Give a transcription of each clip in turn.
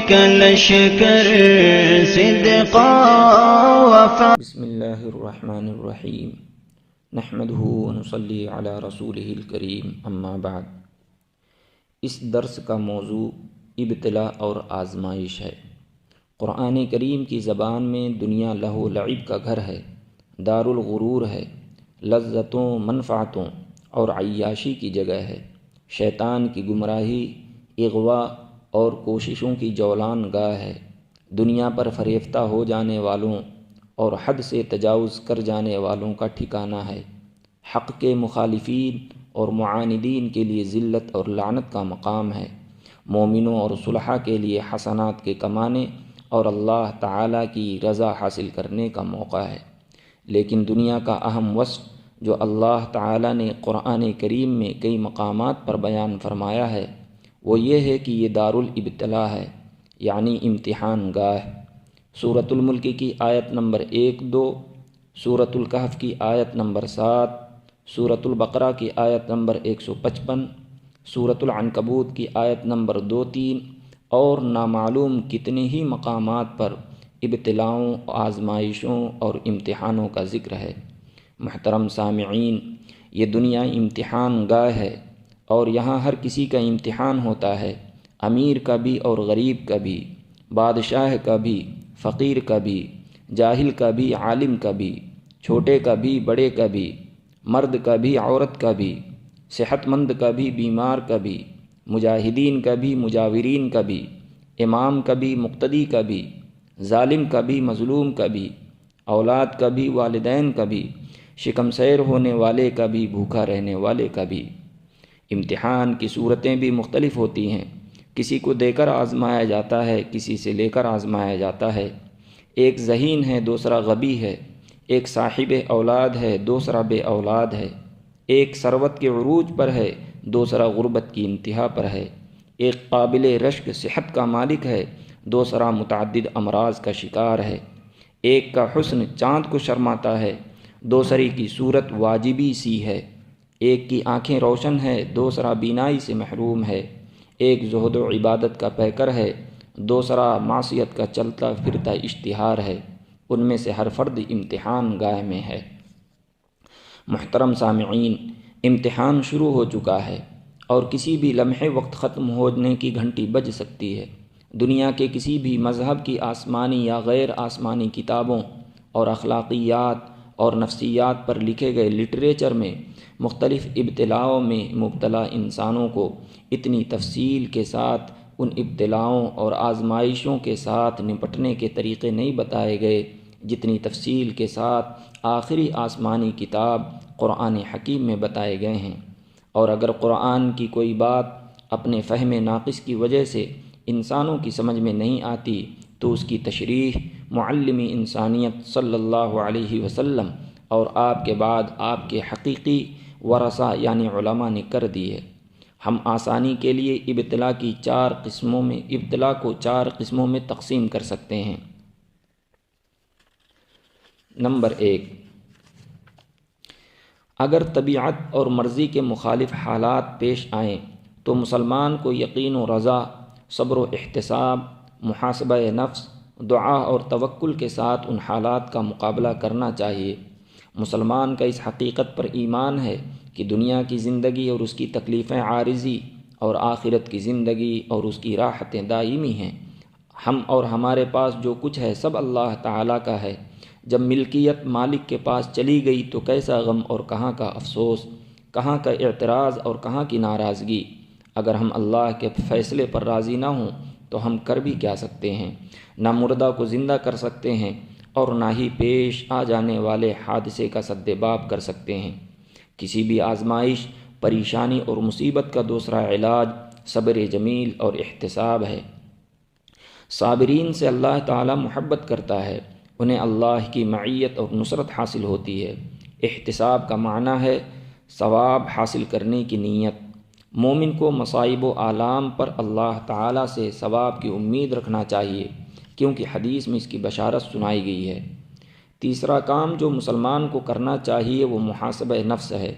کا لشکر صدقا وفا۔ بسم اللہ الرحمن الرحیم، نحمدہ ونصلی علی رسولہ الکریم، اما بعد۔ اس درس کا موضوع ابتلا اور آزمائش ہے۔ قرآن کریم کی زبان میں دنیا لہو و لعب کا گھر ہے، دار الغرور ہے، لذتوں، منفعتوں اور عیاشی کی جگہ ہے، شیطان کی گمراہی، اغوا اور کوششوں کی جولان گاہ ہے، دنیا پر فریفتہ ہو جانے والوں اور حد سے تجاوز کر جانے والوں کا ٹھکانہ ہے، حق کے مخالفین اور معاندین کے لیے ذلت اور لعنت کا مقام ہے، مومنوں اور صلحاء کے لیے حسنات کے کمانے اور اللہ تعالیٰ کی رضا حاصل کرنے کا موقع ہے۔ لیکن دنیا کا اہم وصف جو اللہ تعالیٰ نے قرآن کریم میں کئی مقامات پر بیان فرمایا ہے وہ یہ ہے کہ یہ دار الابتلا ہے، یعنی امتحان گاہ۔ سورۃ الملک کی آیت نمبر 1-2، سورۃ الکہف کی آیت نمبر 7، سورۃ البقرہ کی آیت نمبر 155، سورۃ العنکبوت کی آیت نمبر 2-3 اور نامعلوم کتنے ہی مقامات پر ابتلاؤں، آزمائشوں اور امتحانوں کا ذکر ہے۔ محترم سامعین، یہ دنیا امتحان گاہ ہے اور یہاں ہر کسی کا امتحان ہوتا ہے، امیر کا بھی اور غریب کا بھی، بادشاہ کا بھی، فقیر کا بھی، جاہل کا بھی، عالم کا بھی، چھوٹے کا بھی، بڑے کا بھی، مرد کا بھی، عورت کا بھی، صحت مند کا بھی، بیمار کا بھی، مجاہدین کا بھی، مجاورین کا بھی، امام کا بھی، مقتدی کا بھی، ظالم کا بھی، مظلوم کا بھی، اولاد کا بھی، والدین کا بھی، شکم سیر ہونے والے کا بھی، بھوکا رہنے والے کا بھی۔ امتحان کی صورتیں بھی مختلف ہوتی ہیں، کسی کو دے کر آزمایا جاتا ہے، کسی سے لے کر آزمایا جاتا ہے۔ ایک ذہین ہے، دوسرا غبی ہے، ایک صاحب اولاد ہے، دوسرا بے اولاد ہے، ایک ثروت کے عروج پر ہے، دوسرا غربت کی انتہا پر ہے، ایک قابل رشک صحت کا مالک ہے، دوسرا متعدد امراض کا شکار ہے، ایک کا حسن چاند کو شرماتا ہے، دوسرے کی صورت واجبی سی ہے، ایک کی آنکھیں روشن ہے، دوسرا بینائی سے محروم ہے، ایک زہد و عبادت کا پیکر ہے، دوسرا معصیت کا چلتا پھرتا اشتہار ہے، ان میں سے ہر فرد امتحان گاہ میں ہے۔ محترم سامعین، امتحان شروع ہو چکا ہے اور کسی بھی لمحے وقت ختم ہونے کی گھنٹی بج سکتی ہے۔ دنیا کے کسی بھی مذہب کی آسمانی یا غیر آسمانی کتابوں اور اخلاقیات اور نفسیات پر لکھے گئے لٹریچر میں مختلف ابتلاؤں میں مبتلا انسانوں کو اتنی تفصیل کے ساتھ ان ابتلاؤں اور آزمائشوں کے ساتھ نپٹنے کے طریقے نہیں بتائے گئے جتنی تفصیل کے ساتھ آخری آسمانی کتاب قرآن حکیم میں بتائے گئے ہیں۔ اور اگر قرآن کی کوئی بات اپنے فہم ناقص کی وجہ سے انسانوں کی سمجھ میں نہیں آتی تو اس کی تشریح معلم انسانیت صلی اللہ علیہ وسلم اور آپ کے بعد آپ کے حقیقی ورثہ یعنی علماء نے کر دی ہے۔ ہم آسانی کے لیے ابتلا کو 4 قسموں میں تقسیم کر سکتے ہیں۔ نمبر 1، اگر طبیعت اور مرضی کے مخالف حالات پیش آئیں تو مسلمان کو یقین و رضا، صبر و احتساب، محاسبہ نفس، دعا اور توکل کے ساتھ ان حالات کا مقابلہ کرنا چاہیے۔ مسلمان کا اس حقیقت پر ایمان ہے کہ دنیا کی زندگی اور اس کی تکلیفیں عارضی اور آخرت کی زندگی اور اس کی راحتیں دائمی ہیں۔ ہم اور ہمارے پاس جو کچھ ہے سب اللہ تعالیٰ کا ہے۔ جب ملکیت مالک کے پاس چلی گئی تو کیسا غم اور کہاں کا افسوس، کہاں کا اعتراض اور کہاں کی ناراضگی۔ اگر ہم اللہ کے فیصلے پر راضی نہ ہوں تو ہم کر بھی کیا سکتے ہیں؟ نہ مردہ کو زندہ کر سکتے ہیں اور نہ ہی پیش آ جانے والے حادثے کا سدباب کر سکتے ہیں۔ کسی بھی آزمائش، پریشانی اور مصیبت کا دوسرا علاج صبر جمیل اور احتساب ہے۔ صابرین سے اللہ تعالی محبت کرتا ہے، انہیں اللہ کی معیت اور نصرت حاصل ہوتی ہے۔ احتساب کا معنی ہے ثواب حاصل کرنے کی نیت۔ مومن کو مصائب و آلام پر اللہ تعالیٰ سے ثواب کی امید رکھنا چاہیے، کیونکہ حدیث میں اس کی بشارت سنائی گئی ہے۔ تیسرا کام جو مسلمان کو کرنا چاہیے وہ محاسبہ نفس ہے،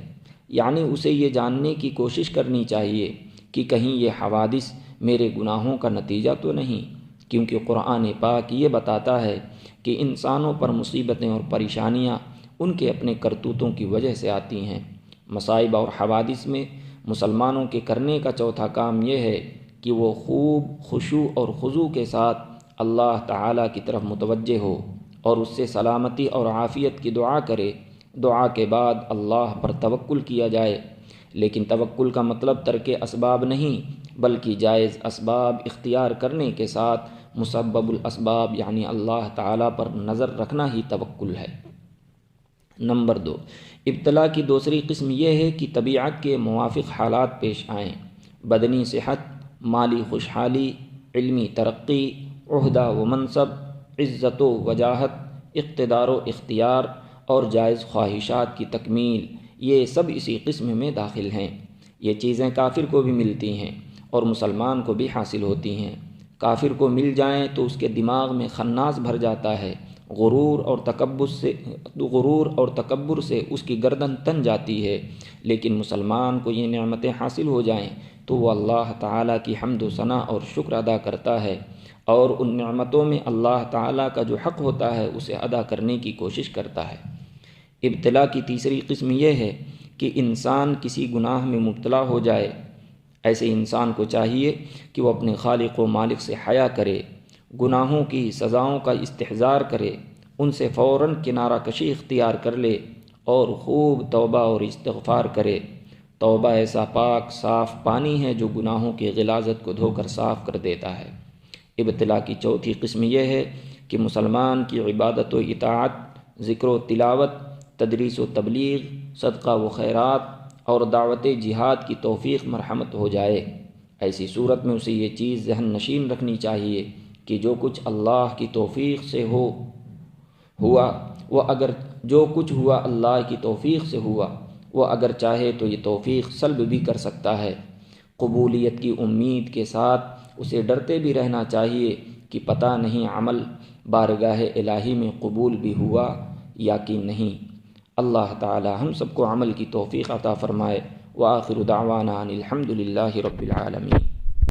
یعنی اسے یہ جاننے کی کوشش کرنی چاہیے کہ کہیں یہ حوادث میرے گناہوں کا نتیجہ تو نہیں، کیونکہ قرآن پاک یہ بتاتا ہے کہ انسانوں پر مصیبتیں اور پریشانیاں ان کے اپنے کرتوتوں کی وجہ سے آتی ہیں۔ مصائب اور حوادث میں مسلمانوں کے کرنے کا چوتھا کام یہ ہے کہ وہ خوب خشوع اور خضوع کے ساتھ اللہ تعالیٰ کی طرف متوجہ ہو اور اس سے سلامتی اور عافیت کی دعا کرے۔ دعا کے بعد اللہ پر توکل کیا جائے، لیکن توکل کا مطلب ترک اسباب نہیں، بلکہ جائز اسباب اختیار کرنے کے ساتھ مسبب الاسباب یعنی اللہ تعالیٰ پر نظر رکھنا ہی توکل ہے۔ نمبر 2، ابتلا کی دوسری قسم یہ ہے کہ طبیعت کے موافق حالات پیش آئیں۔ بدنی صحت، مالی خوشحالی، علمی ترقی، عہدہ و منصب، عزت و وجاہت، اقتدار و اختیار اور جائز خواہشات کی تکمیل، یہ سب اسی قسم میں داخل ہیں۔ یہ چیزیں کافر کو بھی ملتی ہیں اور مسلمان کو بھی حاصل ہوتی ہیں۔ کافر کو مل جائیں تو اس کے دماغ میں خناس بھر جاتا ہے، غرور اور تکبر سے اس کی گردن تن جاتی ہے، لیکن مسلمان کو یہ نعمتیں حاصل ہو جائیں تو وہ اللہ تعالیٰ کی حمد و ثنا اور شکر ادا کرتا ہے اور ان نعمتوں میں اللہ تعالیٰ کا جو حق ہوتا ہے اسے ادا کرنے کی کوشش کرتا ہے۔ ابتلا کی تیسری قسم یہ ہے کہ انسان کسی گناہ میں مبتلا ہو جائے۔ ایسے انسان کو چاہیے کہ وہ اپنے خالق و مالک سے حیا کرے، گناہوں کی سزاؤں کا استحضار کرے، ان سے فوراً کنارہ کشی اختیار کر لے اور خوب توبہ اور استغفار کرے۔ توبہ ایسا پاک صاف پانی ہے جو گناہوں کی غلاظت کو دھو کر صاف کر دیتا ہے۔ ابتلا کی چوتھی قسم یہ ہے کہ مسلمان کی عبادت و اطاعت، ذکر و تلاوت، تدریس و تبلیغ، صدقہ و خیرات اور دعوت جہاد کی توفیق مرحمت ہو جائے۔ ایسی صورت میں اسے یہ چیز ذہن نشین رکھنی چاہیے کہ جو کچھ اللہ کی توفیق سے ہوا اللہ کی توفیق سے ہوا، وہ اگر چاہے تو یہ توفیق سلب بھی کر سکتا ہے۔ قبولیت کی امید کے ساتھ اسے ڈرتے بھی رہنا چاہیے کہ پتہ نہیں عمل بارگاہ الہی میں قبول بھی ہوا یا کہ نہیں۔ اللہ تعالی ہم سب کو عمل کی توفیق عطا فرمائے۔ وآخر دعوانا ان الحمد للہ رب العالمین۔